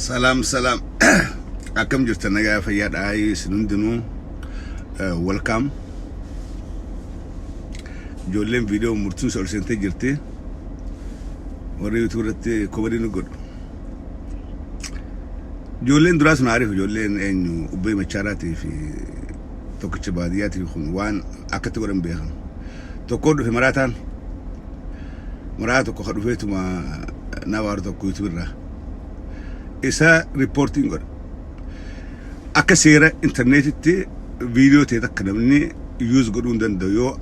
Salam akam jirtan nagaa fayyaadha sinundinu welcome jollen video murtun sol sente jirti warri turate kobari no god jollen duras naarif jollen enyu ubay macharati fi tokkicha baadiyati khun wan akati waran beehan tokkodu fi maratan marato ko khadu fetuma nawarto ko yutubira isa reporting god akasira internet video te takadamni use godun dandayo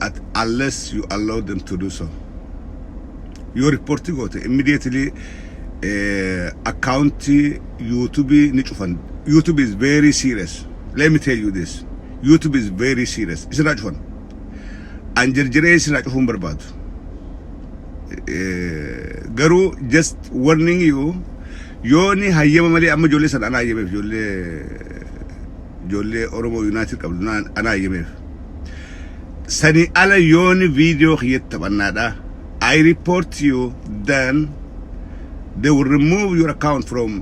unless you allow them to do so. Your reporting got immediately account YouTube nichufan. YouTube is very serious. Let me tell you this. YouTube is very serious. It's not fun. And Jerjere is not fun barbad. Garu just warning you. Yoni hayyama mali amma jolle san ana yemef jolle Oromo United kabna ana yemef sani ala yoni video khiyet tabanada I report you, then they will remove your account from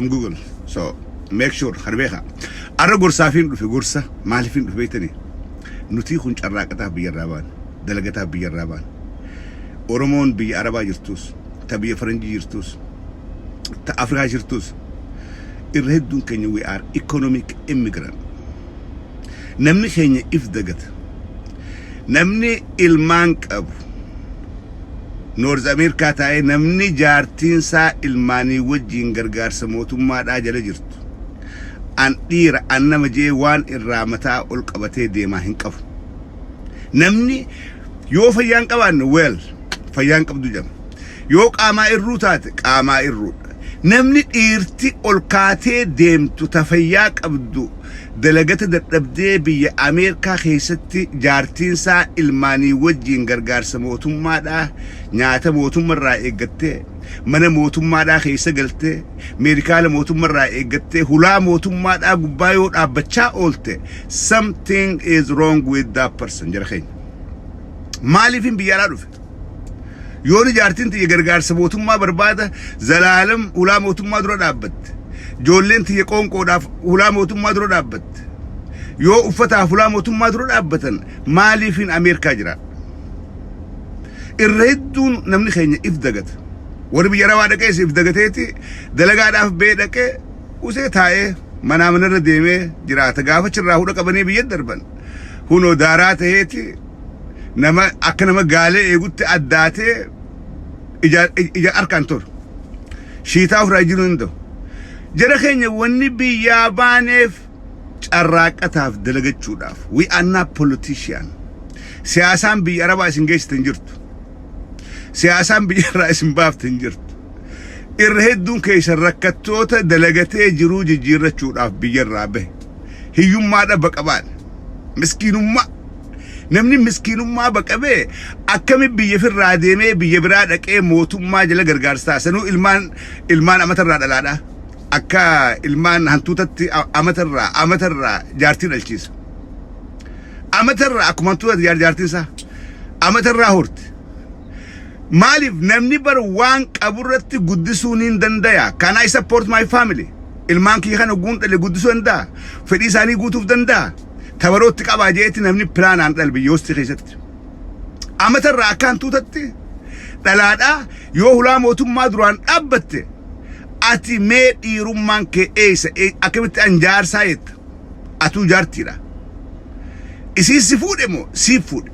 Google. So make sure harbeha ara gursafin fi gursa malifin fi baytani nuti khun charraqata bi yaraban dalagata bi yaraban Oromon bi araba jirtus tabi faranji jirtus ta Africa jirtus irredun Kenya we are economic immigrant namni Kenya ifdagat namni ilman qab North America taay namni jaartin sa ilmani wajin gargaarsa mootummaa dha jala jirtu an dhira annama je waan irramata ul qabate deema hin qabu namni yo fayyan qaban well fayyan qabdu jam yo qaama irru taate qaama irru namni dhiirti ol kaatee deemtu tafayyaa qabdu dalagata dadhabdee biyya Ameerikaa keessatti jaartiinsaa ilmaanii wajjin gargaarsa mootummaadhaa nyaata mootummaarraa eeggattee mana mootummaadhaa keessa galtee meedikaala mootummaarraa eeggattee hulaa mootummaadhaa gubbaa yoo dhaabbachaa oolte something is wrong with that person jara keenya maaliifin biyyaadhaa dhufe yooni jaartin tiye gargaarsa mootummaa barbaada zalaalam hulaa mootummaa dura dhaabbatte jolleen tiye qoonqoodhaaf hulaa mootummaa dura dhaabbatte yoo uffataaf hulaa mootummaa dura dhaabbatan maaliifin Ameerikaa jira irreedduun namni keenya ifdagata warri biyya rawaa dhaqees ifdagateeti dalagaadhaaf bee dhaqee usee taa'ee manaa manarra deemee jiraata gaafa cirraa hudha qabanii biyya darban hunoo daaraa ta'eeti nama akka nama gaalee eegutti addaatee ija arkaan tor shiitaa ofirraa jiru hinda'u jara keenya wanni biyyaa baaneef carraaqataaf dalagachuudhaaf we are not politician siyaasaan biyya arabaa isin geessitan jirtu siyaasaan biyya irraa isin baaftan jirtu irra hedduun keessan rakkattoota dalagatee jiruu jijjiirrachuudhaaf biyya irraa bahe hiyyummaadha baqabaan miskiinummaa namni miskiinummaa baqabee akkami biyya firraa deemee biyya biraa dhaqee mootummaa jala gargaarsaa sanuu ilmaan amatarraa dhalaadha akka ilmaan hantuutatti amatarraa jaartii dhalchiisa amatarraa akkuma hantuutatti jaartiinsaa amatarraa horti maaliif namni bar waan qaburratti guddisuun hin dandaya can I support my family ilmaan kiyya kana guundhale guddisuu danda'a fedhii isaanii guutuuf danda'a tabarotti qabaa jeetti namni pilaanaan dhalbi yoosti keessatti amatarraa akka hantuutatti dhalaadhaa yoo hulaa mootummaa duraan dhaabbatte ati mee dhiirummaan kee eessa akkamitti anjaarsaa jetta atuu jaartiidha isiin si fuudhe moo siif fuudhe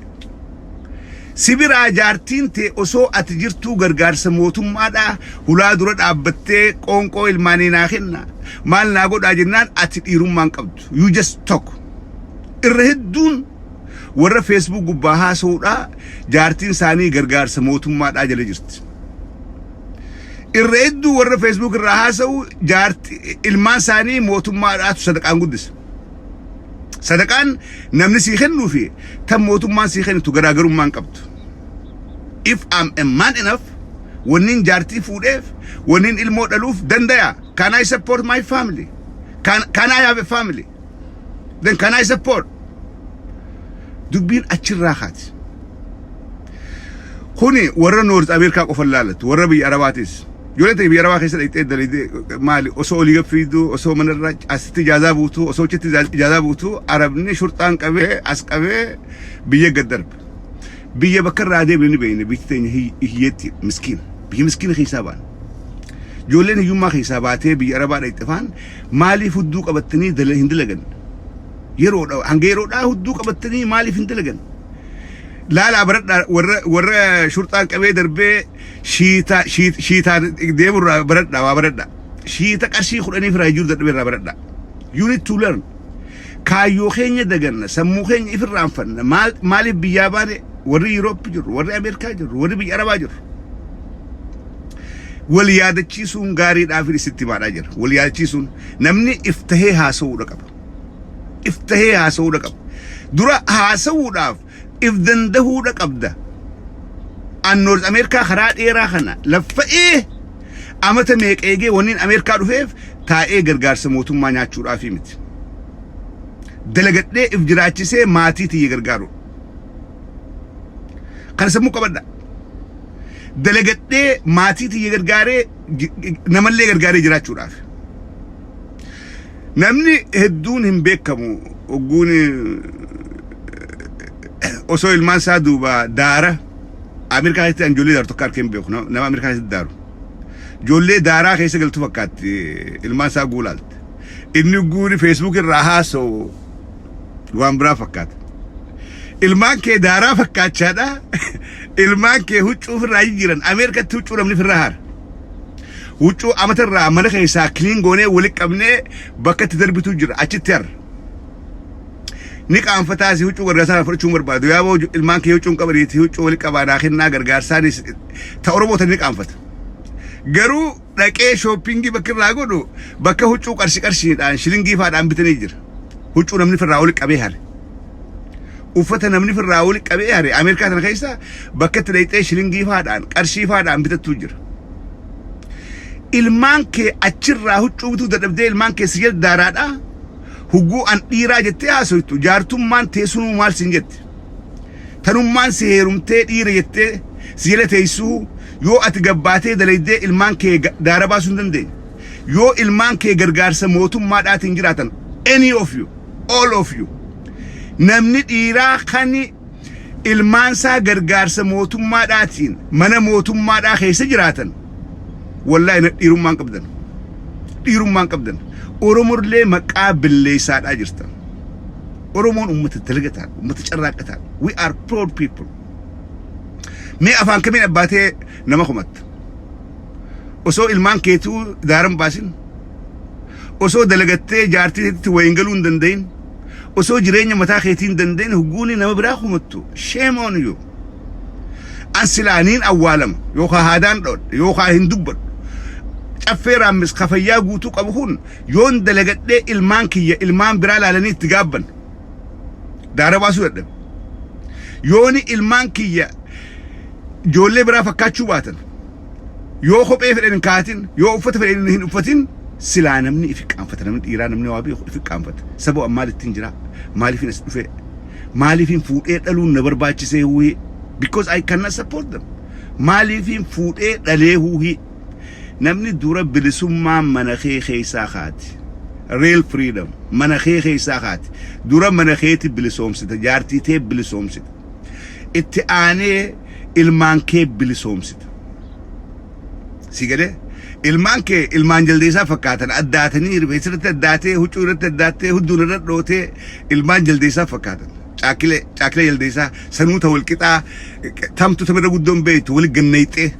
si biraa jaartiin tee osoo ati jirtuu gargaarsa mootummaadhaa hulaa dura dhaabbattee qoonqoo ilmaanii naa kenna maal naa godhaa jennaan ati dhiirummaan qabdu you just talk irra hedduun warra Facebook gubbaa haasa'uudha jaartiin isaanii gargaarsa mootummaadhaa jala jirti irra hedduu warra Facebook irraa haasa'u jaartii ilmaan isaanii mootummaadhaatu sadaqaan guddisa sadaqaan namni sii kennuu fi tan mootummaan sii kennitu garaagarummaan qabdu if I'm a man enough wannin jaartii fuudheef wannin ilmoo dhaluuf dandaya can I support my family can I have a family then can I support dubbiin achirraa kaati kuni warra North America qofan laalatu warra biyya Arabaatis ijoollee biyya arabaa keessa dhaqxee dalidee maali osoo olii gaffiiduu osoo manarraa asitti ijaazaa buutuu osoo achitti ijaazaa buutuu arabni shurxaan qabee as qabee biyya gad darbe biyya bakka irraa deemne ni beekne biyyi teenya hiyyeetti miskiin biyya miskiina keessaa baan ijoolleen hiyyummaa keessaa baatee biyya arabaa dhaqxefaan maaliif hudduu qabattanii hin dalagan yeroodha hanga yeroodhaa hudduu qabattanii maaliif hin dalagan laala baradha warra shurxaan qabee darbee shiita deemurraa baradha waa baradha shiita qarshii 10 irraa jiru dadhabeerraa baradha you need to learn kaayyoo keenya daganna sammuu keenya ifirraanfanna maaliif biyyaa baane warri Yurooppii jiru warri Ameerikaa jiru warri biyya Arabaa jiru wal yaadachiisuun gaariidhaaf isitti baadhaa jira wal yaadachiisuun namni iftahee haasa'uudha qaba iftahee haasa'uudha qaba dura haasa'uudhaaf if dandahuudha qabda an North America karaa dheeraa kana laffa'ee amata meeqeegee wanniin Ameerikaa dhufeef taa'ee gargaarsa mootummaa nyaachuudhaaf miti dalagadhee if jiraachisee maatii tiyya gargaaru kan sammuu qabadha dalagadhee maatii tiyya gargaaree namallee gargaaree jiraachuudhaaf namni hedduun hin beekamu ogguun osoo ilmaan isaa duuba daara Ameerikaa keessatti ijoollee daaru tokko harkeen beeku nama Ameerikaa keessatti daaru ijoollee daaraa keessa galtu fakkaatti ilmaan isaa guulaalti inni guuri Facebook irraa haasa'u waan biraa fakkaata ilmaan kee daaraa fakkaachaadha ilmaan kee huccuu irraa jiran Ameerikaatti huccuu namni irraa haara huccuu amatarraa mana keessaa kiliin goonee walitti qabnee bakka itti darbitu jira achitti harra ni qaanfataa si huccuu gargaarsaa fudhachuu barbaadu yaa boo ilmaan kee huccuun qabaniiti huccuu walitti qabaadhaa kennaa gargaarsaanis ta Oromoota ni qaanfata garuu dhaqee shoppingii bakka irraa godhu bakka huccuu qarshiidhaan shilingii faadhaan bitanii jira huccuu namni firraa walitti qabee hare uffata namni firraa walitti qabee hare Ameerikaa tana keessa bakka itti dhaqxee shilingii faadhaan qarshii faadhaan bitattu jira ilmaan kee achirraa huccuu bituu dadhabdee ilmaan kee si jala daaraadhaa hugguu an dhiiraa jettee haasoytu jaartummaan teessunuu maal sin jette tanummaan si heerumtee dhiira jettee si jala teessuu yoo ati gabbaatee dalaydee ilmaan kee daara baasuu hin dandeenye yoo ilmaan kee gargaarsa mootummaadhaatiin jiraatan any of you all of you namni dhiiraa kan ilmaan isaa gargaarsa mootummaadhaatiin mana mootummaadhaa keessa jiraatan wallahi dhiirummaan qabdan Oromollee maqaa billeessaadhaa jirtan Oromoon ummata dalagataan ummata carraaqataan we are proud people mee afaan kamiin abbaatee nama kumatta osoo ilmaan keetuu daaran baasin osoo dalagattee jaartiitti wayin galuu hin danda'in osoo jireenya mataa keetii hin danda'in hugguuni nama biraa kumattu shame on you an silaaniin awwaalama yookaan haadaan dhoodha yookaan hin dubbadhu caffeeraan mis kafayyaa guutuu qabu kun yoon dalagadhee ilmaan kiyya ilmaan biraa laalanii itti gaabban daara baasuu dadhabe yooni ilmaan kiyya ijoollee biraa fakkaachuu baatan yoo kophee fedhan hin kaatin yoo uffata fedhan hin uffatin silaa namni ifi qaanfata namni dhiiraa namni waa beeku ifi qaanfata sababa maalittiin jira maaliifin as dhufe maaliifin fuudhee dhaluun na barbaachisee huuhee because I cannot support them maaliifin fuudhee dhalee huuhee namni dura bilisummaa mana kee keessaa kaati real freedom mana kee keessaa kaati dura mana keetti bilisoomsita jaartii tee bilisoomsita itti aanee ilmaan kee bilisoomsita si galee ilmaan kee ilmaan jaldeessaa fakkaatan addaatanii rifeensirratti addaatee huccuu irratti addaatee hudduun irra dhootee ilmaan jaldeessaa fakkaatan caakile jaldeessaa sanuuta walqixaa tamtu tamirra guddoon beeytu wali gannayxee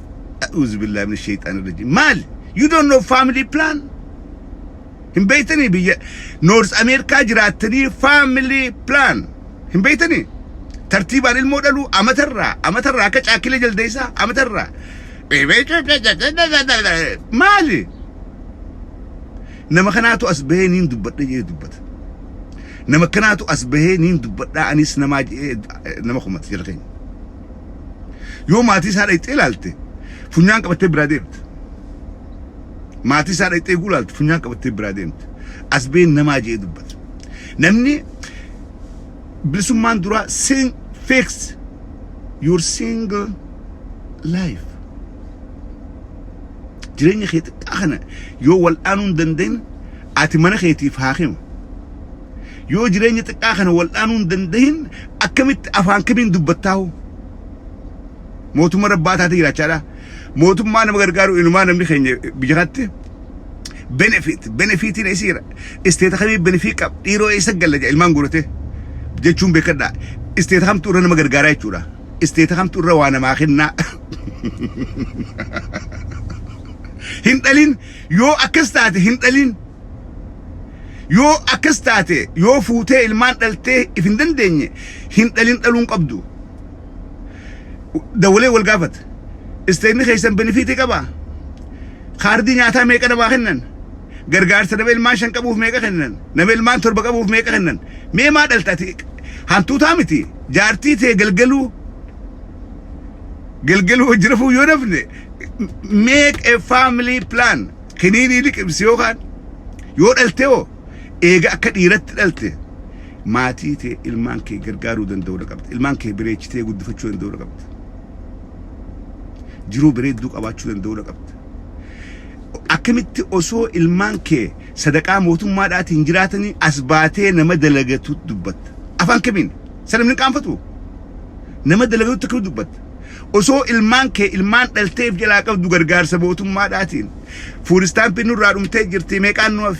أعوذ بالله من الشيطان الرجيم مال you don't know family plan هم بيتني بيا نورث أمريكا جراتني family plan هم بيتني ترتيب عن المودلو أمترا كش أكل جلديسا أمترا مالي نما كناتو أسبهين دبت نجي دبت نما كناتو أسبهين دبت أنيس نما خمت يركين يوم ما تيس هذا يتقلالتي فنيان كبتة براديمت ما تيسار يتقول على فنيان كبتة براديمت أسبين نماجي دبت نمني بلسمان درا fix your single life jireenya kee xiqqaa kana yoo wal'aanuu hin dandeenye ati mana keetiif haakimu. Yoo jireenya xiqqaa kana wal'aanuu hin dandeenye akkamitti afaan kamiin dubbattaahu? Mootummaa rabbaa taatee jiraachaadha. Mootummaa nama gargaaru inumaa namni keenya biyya kanatti benefitiin isiira. Isteeta kamii benefit qaba dhiiroo isa gallaja ilmaan guurate jechuun beekadha. Isteeta kamtu irra nama gargaaraa jechuudha. Isteeta kamtu irra waa namaa kennaa. Hin dhalin yoo akkas taate hin dhalin. Yoo akkas taate yoo fuutee ilmaan dhaltee if hin dandeenye hin dhalin dhaluun qabdu. Dawalee wal gaafata. Isteetni keessan benefitii qaba. Kaardii nyaataa meeqa namaa kennan? Gargaarsa nama ilmaan 5 qabuuf meeqa kennan? Nama ilmaan 7 qabuuf meeqa kennan? Mee maa dhaltaati? Hantuutaa miti. Jaartii ta'e galgaluu jirafuu yoo nafne make a family plan. Kiniinii liqimsi yookaan yoo dhaltee hoo eega akka dhiiratti dhalte maatii ta'e ilmaan kee gargaaruu danda'uu qabda. Ilmaan kee bireechitee guddifachuu danda'uu qabda. Jiruu bireedduu qabaachuu danda'uu qabda. Akkamitti osoo ilmaan kee sadaqaa mootummaadhaatiin jiraatanii as baatee nama dalagatu dubbatta. Afaan kamiin sanamni qaanfatu nama dalagatu akka dubbatta. Osoo ilmaan kee ilmaan dhalteef jalaa qabdu gargaarsa mootummaadhaatiin fuuristaampiin nurraa dhumtee jirti meeqaan nuuf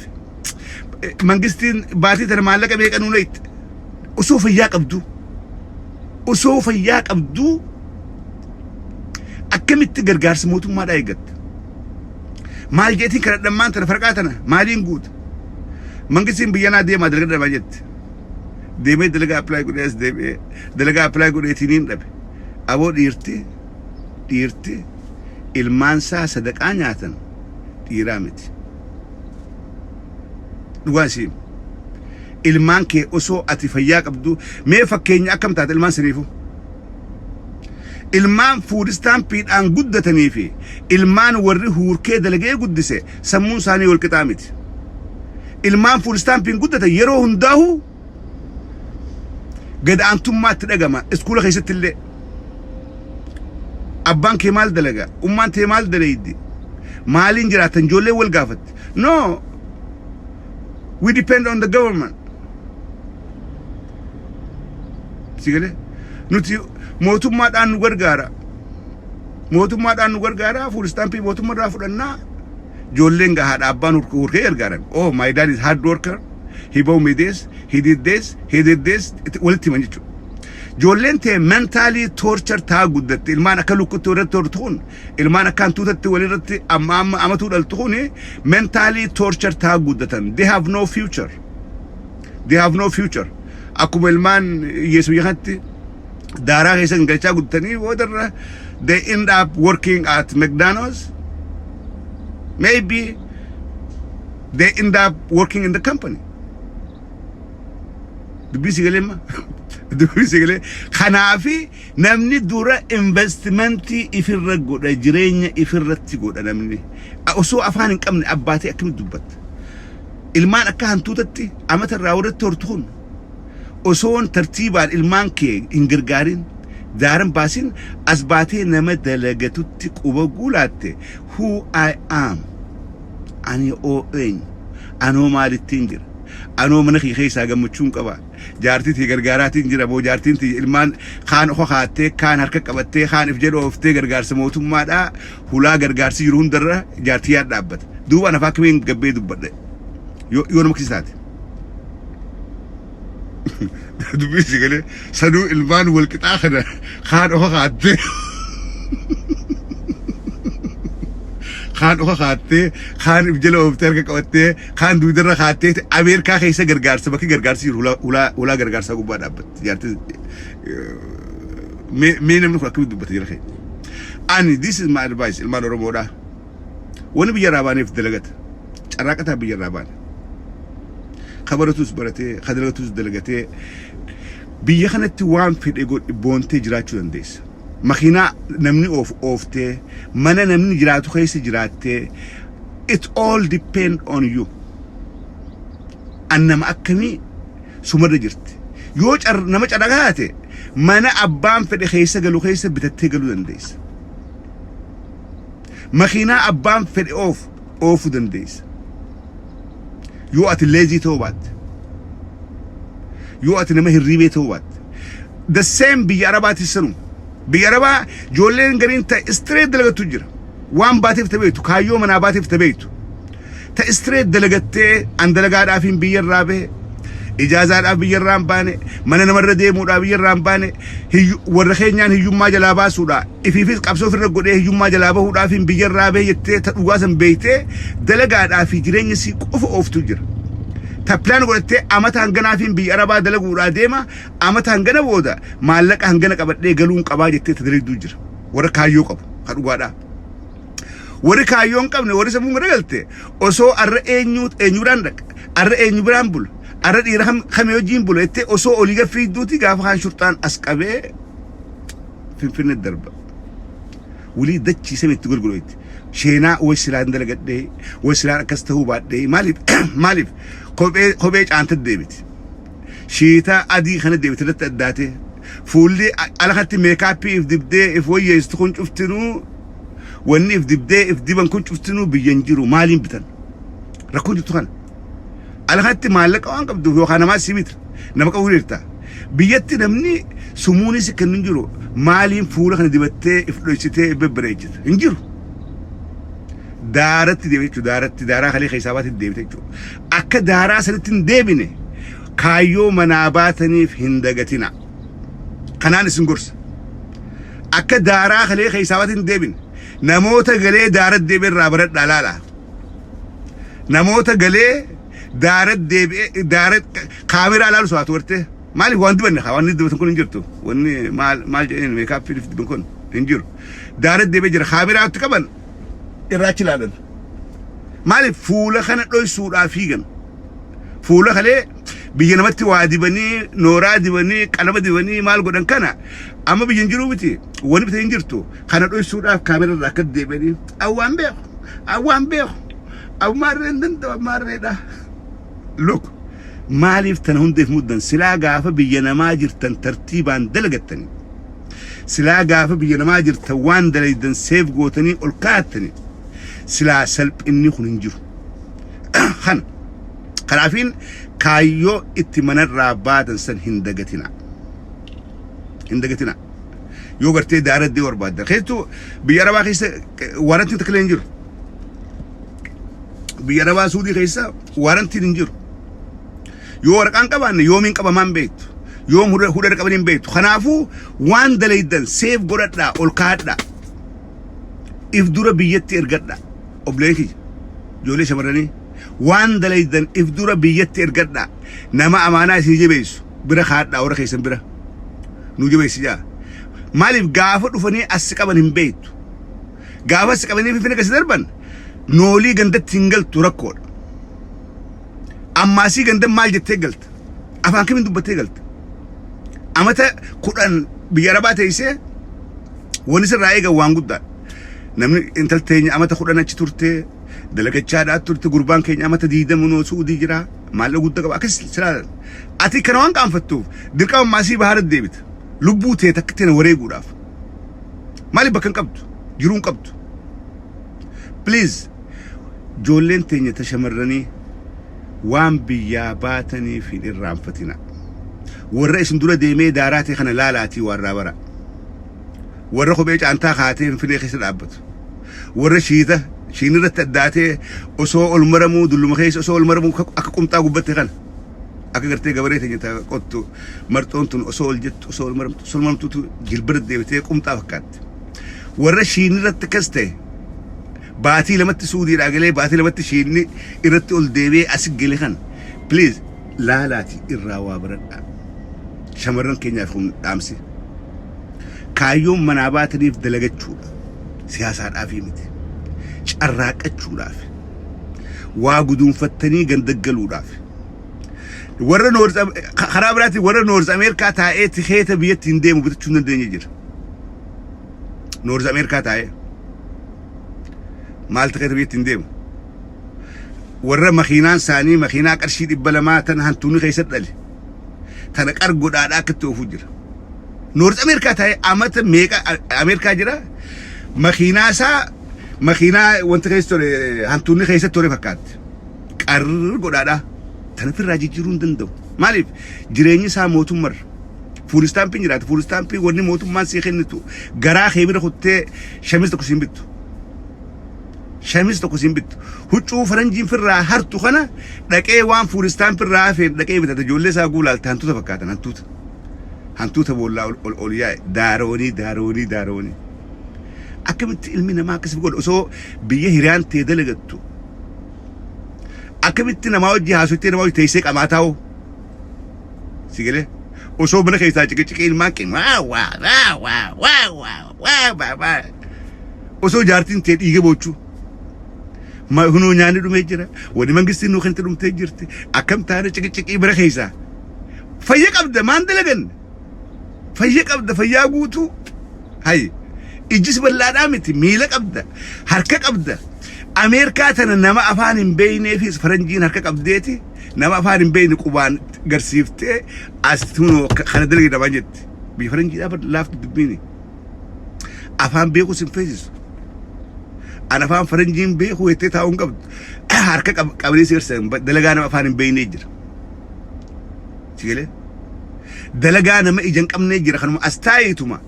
mangistiin baatii tana maallaqa meeqa nuu leeyte osoo fayyaa qabdu akkamitti gargaarsa mootummaadhaa eeggatta. Maal jeetiin kana dhammaan tana farqaa tana maaliin guuta? Mangistiin biyyanaa deemaa dalagaa dhabaa jetti. Deemee dalagaa apply godhees deemee dalagaa apply godheetiniin dhabe. Aboo dhiirti ilmaan isaa sadaqaa nyaatan dhiiraa miti. Dhugaasi ilmaan kee osoo ati fayyaa qabdu mee fakkeenya akkam taate ilmaan saniifu? Ilmaan fuuristaampiidhaan guddatanii fi ilmaan warri huurkee dalagee guddise sammuun isaanii wal qixaa miti. Ilmaan fuuristaampiin guddatan yeroo hundaa'u gad-aantummaatti dhagama iskuula keessatti illee. Abbaan kee maal dalaga? Ummaan tee maal dalaydi? Maaliin jiraatan ijoollee wal gaafatti? No, we depend on the government. Sigale nuti mootummaadhaan nu gargaara fuuristampii mootummaadhaan fudhannaa ijoolleen gahaadha abbaan hurkee gargaaran. Oh, my dad is hard worker. He bought me this, he did this, walitti himan jechuudha. Ijoolleen tee mentally torture taa guddatti ilmaan akka lukkutti irratti hortuun ilmaan akka hantuutatti walirratti amatuu dhaltuun mentally torture taa guddatan. They have no future. Akkuma ilmaan Yesuus yakatti daaraa keessa galchaa guddatanii boodarra they end up working at McDonald's. Maybe they end up working in the company. Dubbii sigalee kanaafi namni dura investmentii ifirra godha jireenya ifirratti godha namni osoo afaan hin qabne abbaatee akkamitti dubbatta? Ilmaan akka hantuutatti amata irraa warratti hortuun osoon tartiibaan ilmaan kee hin gargaarin daaran baasin as baatee nama dalagatutti quba guulaatte who I am ani eenyu anoo maalittiin jira anoo mana kee keessaa gammachuun qaba jaartii tee gargaaraatiin jira boo jaartiin tee ilmaan kaan hohaattee kaan harka qabattee kaan if jedhoo oftee gargaarsa mootummaadhaa hulaa gargaarsi jiru hundarra jaartii yaa dhaabbata duuba nafaa kamiin gabbee dubbadhe yoo nama kisisaate. Dubbii sigalee sanuu ilmaan wal qixaa kana kaan hohaattee kaan kaan if jala oftee harka qabattee kaan duudarra kaattee Ameerikaa keessa gargaarsa bakki gargaarsi jiru hulaa gargaarsaa gubbaa dhaabbatti jaartii mee namni kun akkamitti dubbata jira kee? Ani this is my advice ilmaan Oromoodhaa wani biyya irraa baaneef dalagata carraaqataa biyya irraa baane kabaratus baratee kadalagatus dalagatee biyya kanatti waan fedhe godhe boontee jiraachuu dandeessa. Makiinaa namni ooftee mana namni jiraatu keessa jiraattee it all depend on you. Annama akkamii sumarra jirti yoo nama carraaqaa taate mana abbaan fedhe keessa galu keessa bitattee galuu dandeessa. makiinaa abbaan fedhe oofuu dandeessa yoo ati leezii ta'uu baatte yoo ati nama hirribee ta'uu baatte the same biyya arabaatis sanu biyya arabaa ijoolleen gariin ta straight dalagatu jira waan baateef tabeetu kaayyoo manaa baateef tabeetu ta straight dalagattee an dalagaadhaaf hin biyya irraa bahe ijaazaadhaaf biyya irraa hin baane mana namarra deemuudhaaf biyya irraa hin baane warra keenyaan hiyyummaa jalaa baasuudha ifiifis qabsoo ofirra godhee hiyyummaa jalaa bahuudhaaf hin biyya irraa bahe jettee ta dhugaa san beeytee dalagaadhaaf jireenya sii qofa ooftu jira ta plan godhattee amata hanganaaf hin biyya arabaa dalaguudhaa deema amata hangana booda maallaqa hangana qabadhee galuun qabaa jettee ta dalagduu jira warra kaayyoo qabu ka dhugaadhaa warri kaayyoon qabne warri sammuu garagalte osoo arra eenyuudhaan dhaqa arra eenyu biraan bulu arra dhiira kamee hojiin bulu jettee osoo olii gafiidduuti gaafa haan shurxaan as qabee finfinne darba wulii dachiisame itti golgolooti sheenaa way silaan dalagadhee way silaan akkas ta'uu baadhee maaliif kophee caanta deebiti shiitaa adii kana deebite irratti addaate fuulli alakatti meekaappii if dibdee if wayyeessitu kun cuftinuu wanni if dibdee if diban kun cuftinuu biyyan jiru maaliin bitan rakkoon jirtu kana alakatti maallaqa waan qabduuf yookaan namaa simita nama qabu hirta biyyatti namni sumuunis kan hin jiru maaliin fuula kana dibattee if dhoysitee bebbereejjita hin jiru daaratti deebite jechuudha daaraa kalee keessaabaatti deebite jechuudha akka daaraa sanitti hin deebine kaayyoo manaa baataniif hin dagatina kanaan isin gorsa akka daaraa kalee keessaabaatti hin deebine namoota galee daarat deebi'e irraa baradhaa laala namoota galee daarat deebi'e daarat kaameraa laalu so'aatu warte maaliif waan dibanne waan dibatan kun hin jirtu wanni maal jedheen meekaappii diban kun hin jiru daarat deebi'e jira kaameraatti qaban irraachi laalan maaliif fuula kana dhoysuudhaa fiigan fuula kalee biyya namatti waa dibanii nooraa dibanii qalama dibanii maal godhan kana amma biyyan jiruu miti wani bitee hin jirtu kana dhoysuudhaaf kaameraa irraa akka deebi'anii awwaan beeku awmaarree hin danda'u awmaarreedha look maaliif tana hundeef muddan silaa gaafa biyya namaa jirtan tartiibaan dalagattanii silaa gaafa biyya namaa jirtan waan dalaydan seef gootanii ol kaa'attanii silaa salphinni kun hin jiru kanaafiin kaayyoo itti manarraa baatan san hin dagatina yoo gartee daaraddee barbaadda keessattuu biyya arabaa keessa waarantiin takka hin jiru biyya arabaa suudii keessa waarantiin hin jiru yoo waraqaan qabaanne yoomiin qabamaan beektu yoom hudhar qaban hin beektu kanaafuu waan dalaydan seef godhadhaa ol kaadhaa if dura biyyatti ergadhaa obleekii ijoollee shamarranii waan dalaydan if dura biyyatti ergadhaa nama amaanaa isii jabeessu bira kaadhaa warra keessan bira nu jabeessi jaa maaliif gaafa dhufanii as qaban hin beektu gaafa as qabanii finfinne keessa darban noolii gandatti hin galtu rakkoodha ammaasii gandan maal jettee galta afaan kamiin dubbattee galta amata 10 biyya arabaa teessee wani sirraa eegan waan guddaa namni intal teenya amata 10 achi turtee dalagachaadhaa turte gurbaan keenya amata 20 noo suudii jira maallaqa guddaa qaba akkas silaalan ati kana waan qaanfattuuf dirqama ammaasii bahaarat deebita lubbuu tee takka teena wareeguudhaaf maaliif bakka hin qabdu jiruun qabdu please ijoolleen teenya tashamarranii waan biyyaa baatanii fi irraanfatina warra isin dura deemee daaraa ta'e kana laalaatii warraa bara warra kophee caantaa kaatee finfinnee keessa dhaabbatu warra shiinirratti addaatee osoo ol maramuu dulluma keessa osoo ol maramuu akka qumxaa gubbatte kana akka gartee gabaree teenya qottu marxoon tun osoo ol jettu osoo ol maramtuutu jilbira deebitee qumxaa fakkaatti warra shiinirratti akkas ta'e baatii lamatti suudiidhaa galee baatii lamatti shiinni irratti ol deebi'ee asi gale kan please laalaati irraa waa baradhaa shamarran keenyaaf kun dhaamsi kaayyoon manaa baataniif dalagachuudha siyaasaadhaaf miti carraaqachuudhaaf waa guduunfattanii gandaggaluudhaaf warra karaa biraatti warra Noorz Ameerikaa taa'ee tikeeta biyyatti hin deemu bitachuu hin dandeenye jira Noorz Ameerikaa taa'ee maal tikeeta biyyatti hin deemu warra makiinaan isaanii makiinaa qarshii 200 tan hantuunni keessatti dhale tana qargodhaadhaa akka ta'uuf jira Noorz Ameerikaa taa'ee amata meeqa Ameerikaa jira makiinaa isaa ماكينة وانت كيستوري هانتوني كيستوري فكات قرر قدادا تنفر راجي جيرون دندو مالف جيريني سا موتو مر فول ستامبين جرات فول ستامبين وني موتو مان سيخنتو غرا خيبر خوتي شمس تكوسين بيتو شمس تكوسين بيتو هوچو فرنجين فرا هرتو خنا دقي وان فول ستامبين رافين دقي بتا جولي سا غولال تانتو تفكاتن هانتو تبولا اوليا داروني أكملت علمنا ما كسب قول أسو بيه هيران تدلقتو أكملت نماوي جهازوتي نماوي تيسك أماتاو سيقله أسو بنا خيسا چكين ماكين واو أسو جارتين تيد إيجا بوچو ما هنو نياني دو ميجرا ودي منغستين نو خنت دو متجرتي أكم تانا چكين بنا خيسا فيك أبدا ما اندلقن فيك أبدا فياقوتو هاي إجس بالله متي ميلك أبدا حركك أبدا أمريكا تنا نما أفان بيني في فرنجين حركك أبديتي نما أفان بيني قبان قرسيفتي أستونو خندلقي دبانجت بفرنجين أبد لافت دبيني أفان بيكو سنفيزيس أنا فان فرنجين بيكو يتتاون قبد حركك قبلي سيرسن دلقانا أفان بيني جر تيجي دلقانا ما إجن كم نجر خنم أستايتوما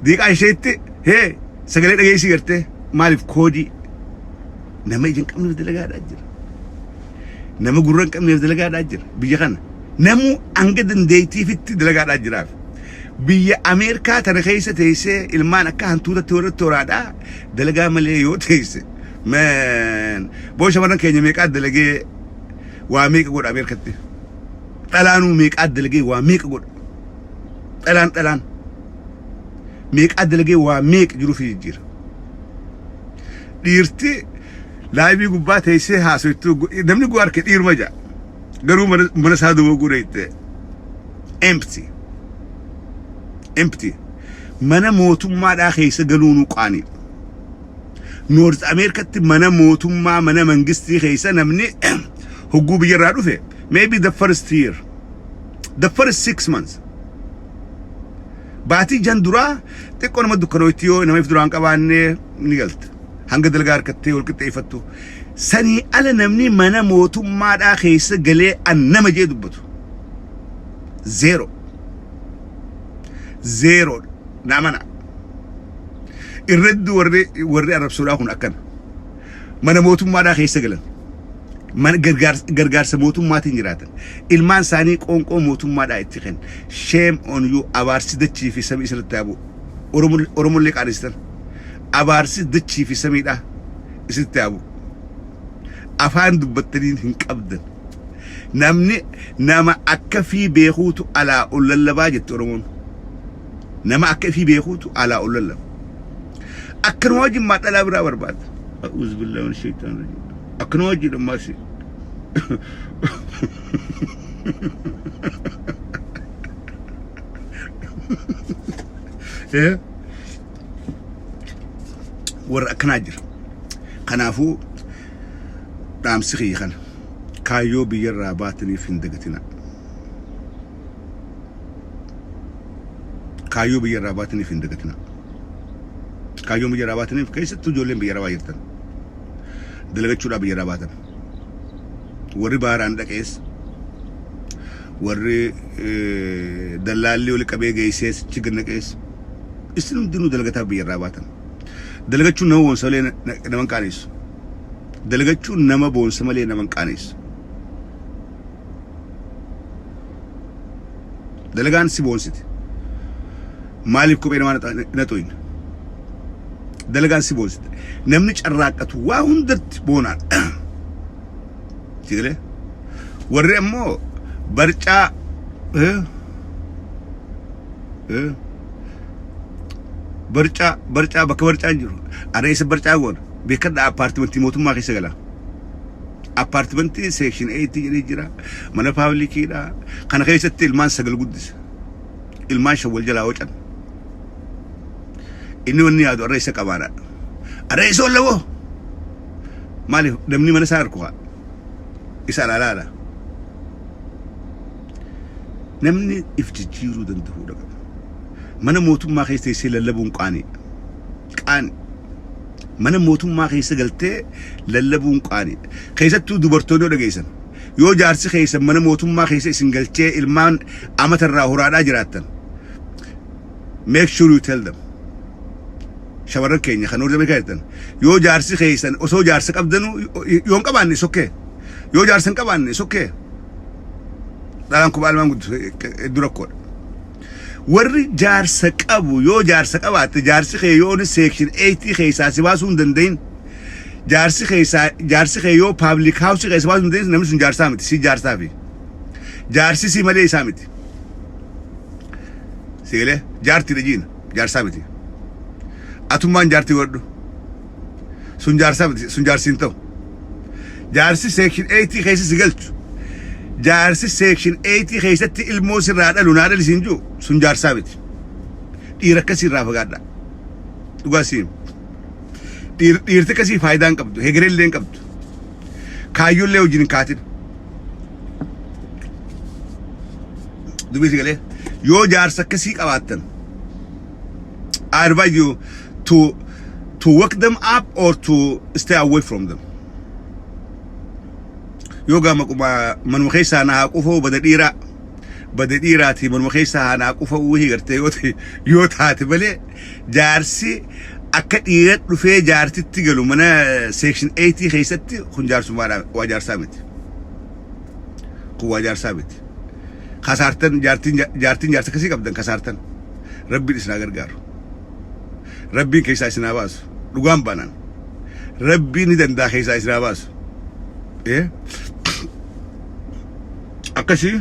ديك عايشتي هي سجلت أجيسي قرتي مالف كودي نما يجن كم نفدلقات أجر نما قرن كم نفدلقات أجر بيجخنا نمو أنقدن ديتي في الدلقات أجر بيا أمريكا ترخيصة تيسي المان أكان تودا تورادا دلقا مليو تيسي من بوش مرن كيني ميقات دلقي واميك قد أمريكا تي تلانو ميقات دلقي واميك قد تلان ميك أدلجي وميك جرو في الجير ديرتي لايبي قبات هيسي هاسويتو دمني قوار كتير مجا قرو منس هادو وقوريت empty منا موتم ما دا خيسة قلونو قاني نورت أمريكا منا موتم ما منا منقستي خيسة نمني هقو بيرادو في maybe the first year the first 6 months باتي جندورا تكون ما دكانويتيو نما يفدران كبانة نيجلت هنگ دلقار كتة والكتة يفتو سني على نمني منا موتو ما دا خيسة قلي أن نما جيدو بتو زيرو نامنا الرد ورد عرب سولاهون أكن منا موتو ما دا خيسة قلن من غرغار سموتو ما تنجراتن المان ساني قونقو موتو ما دا اتخن shame on you abarsi dachi fi sami isiltaabu oromul lik aristan abarsi dachi fi sami da isiltaabu afaan dubbataniin hin qabdan namni nama akka fi beekuutu ala ullallabaa jetti oromoon nama akka fi beekuutu ala ullallaba akkan wajin ma dhalaa biraa barbaada a'uuzu billahi minash shaytaan rajiim أكن واجي لما شيء إيه ور أكناجر خنافو دام سخي خن كايو بيجر باتني في دقتنا كايو بيجر باتني في دقتنا كايو بيجر باتني في كيس تجولين بيجر وايرتن دلقت شو رابي راباتن وري باران دكيس وري دلالي ولا كبي جيسيس تشجن كيس اسلم دينو دلقتها بي راباتن دلقت شو نو سولين نمن كانيس دلقت شو نما بون سمالي نمن كانيس دلقان سيبون سيتي مالك كوبين ما نتوين دلقان سيبون سيتي نمنيش الراقة واهندت بونان تيجي وري أمو برجع برجع بكبرجع نجرو أنا يس برجع وون بيكدا أبارتمنتي موتو ما كيس غلا أبارتمنتي سيكشن 8 تيجي جرا منا فاولي كيدا كان كيس المان سجل قدس المان شوال جلا وجن إنه مني هذا الرئيس كبارا الرئيس ولا هو مالي دمني من ساركوا يسأل لا نمني افتجيرو دنته لك من موتو ما خيستي سيل لبون قاني mana mootummaa keessa galtee lallabuun qaani keessattuu dubartoonni dhageessan yoo jaarsi keessan mana mootummaa keessa isin galchee ilmaan amatarraa horaadhaa jiraattan make sure you tell them shawarran keenya kan hordofee kaayatan yoo jaarsi keessan osoo jaarsa qabdanu yoon qabaanne sokkee yoo jaarsan qabaanne sokkee dhalaan kubaa almaan guddu dura koodha warri jaarsa qabu yoo jaarsa qabaatte jaarsi kee yoon section 80 keessaa si baasuu hin danda'in jaarsi kee yoo public house keessa baasuu hin danda'in namni sun jaarsaa miti si jaarsaa fi jaarsi si malee isaa miti sigalee jaartii dhajiina jaarsaa miti atummaan jaartii godhu sun jaarsaa miti sun jaarsiin ta'u jaarsi section 80 keessa si galchu jaarsi section 80 keessatti ilmoo sirraa dhalu naa dhalisiin jiru sun jaarsaa miti dhiira akkasii irraa fagaadha dhugaa siin dhiirti akkasii faayidaan qabdu hegerellee hin qabdu kaayyollee wajjin hin kaatin dubbii sigalee yoo jaarsa akkasii qabaattan I advise you to work them up or to stay away from them yoga makuma manuma keessa na qufo bada dhiiraati manuma keessa na qufo wii garte yoo taate bale jaarsi akka dhiira dhufee jaartitti galu mana section 80 keessatti kun jaarsummaadha waa jaarsaa miti kun waa jaarsaa miti kasaartan jaartiin jaarsa kasii qabdan kasaartan rabbiin isin gargaaru rabbiin keessaa isin baasu dhugaan banan rabbiin ni danda'a keessaa isin baasu akkasii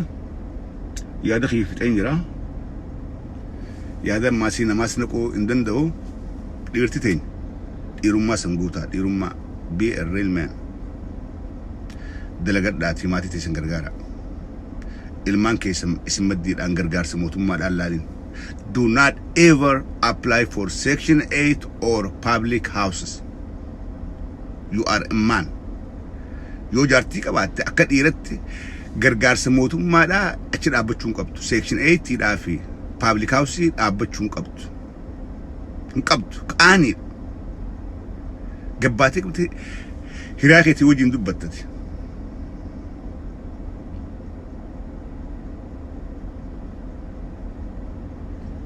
yaada xiifixeen jira yaada maasii namaas naquu hin danda'u dhiirti teenya dhiirummaa sanguutaa dhiirummaa be a real man dalagadhaatii maatii teessan gargaara ilmaan keessan isin maddiidhaan gargaarsa mootummaadhaan laalin do not ever apply for section 8 or public houses you are a man yoo jaartii qabaatte akka dhiiratti gargaarsa mootummaadhaa achi dhaabbachuun qabdu section 8 dhaa fi public house dhaabbachuun qabdu hin qabdu qaanii gabbaatee qabte hiraa keetii wajjin dubbattati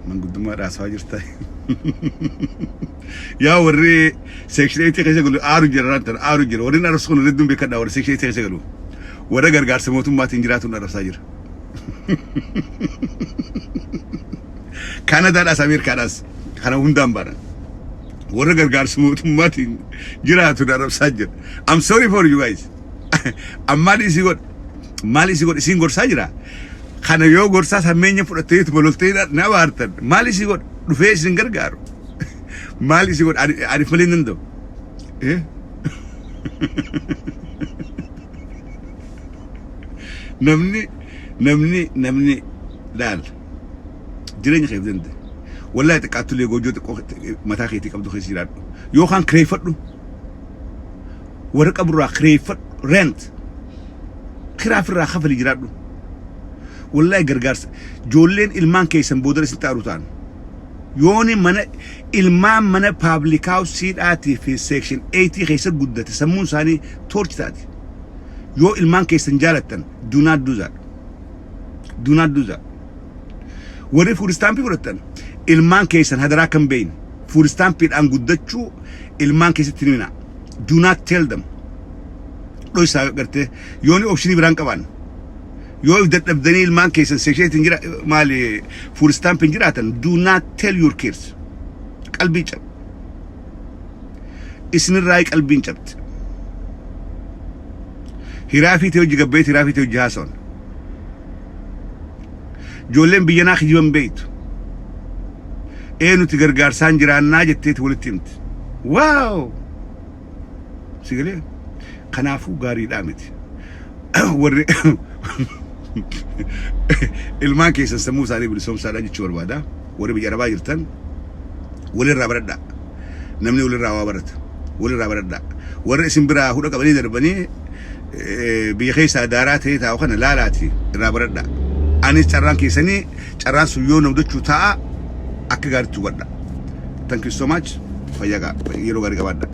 manguddummaa dhaasaa jirta yaa warri section 8 keessa galu aaru jira warri arabsu kun redduun beekadhaa warri section 8 keessa galu warra gargaarsa mootummaatiin jiraatuun arabsaa jira Kanadaadhaas Ameerikaadhaas kana hundaan baadhan warra gargaarsa mootummaatiin jiraatuun arabsaa jira I'm sorry for you guys maali isi god isin gorsaa jira kana yoo gorsaa hammeenya fudhatteetu bololtee na waartan maali isi god dhufee isin gargaaru maali isi god arif malee nan da'u namni laal jireenya keef dande wallahi xiqqaattulee goojoo xiqqoo mataa keetii qabdu keessa jiraadhu yookaan kireeffadhu warra qaburraa kireeffadhu rent kiraafirraa kafali jiraadhu wallahi gargaarsa joolleen ilmaan keessan boodara isin xaaru ta'an yooni mana ilmaan mana public house dhaatii fi section 80 keessa guddate sammuun isaanii torchi taati yoo ilmaan keessan jaalattan do not do that warri food stamp fudhatan ilmaan keessan hadaraa kan beeyin food stampiidhaan guddachuu ilmaan keessatti himina do not tell them dhoysaa gartee yooni optionii biraan qaban yoo dadhabdanii ilmaan keessan section 8 jira maali food stamp jiraatan do not tell your kids qalbii cab isinirraa qalbiin cabte hiraafii hojii gabbeet hiraafii hojii haasawan joolleen biyyanaa kijiban beeytu nuti gargaarsaan jiraannaa jetteeti walitti himti waaw sigalee kanaafuu gaariidhaa miti warri ilmaan keessan sammuu isaanii bilisoomsaadhaa jechuu barbaada warri biyya arabaa jirtan walirraa baradhaa namni walirraa waa barata walirraa baradhaa warri isin biraa hudha qabanii darbanii biyya keessaa daaraa ta'ee taa'u kana laalaati irraa baradhaa anis carraan keessanii carraan sun yoo namdachuu ta'a akka gaariitti hubadha thank you so much fayyaa yeroo gaarii qabaadha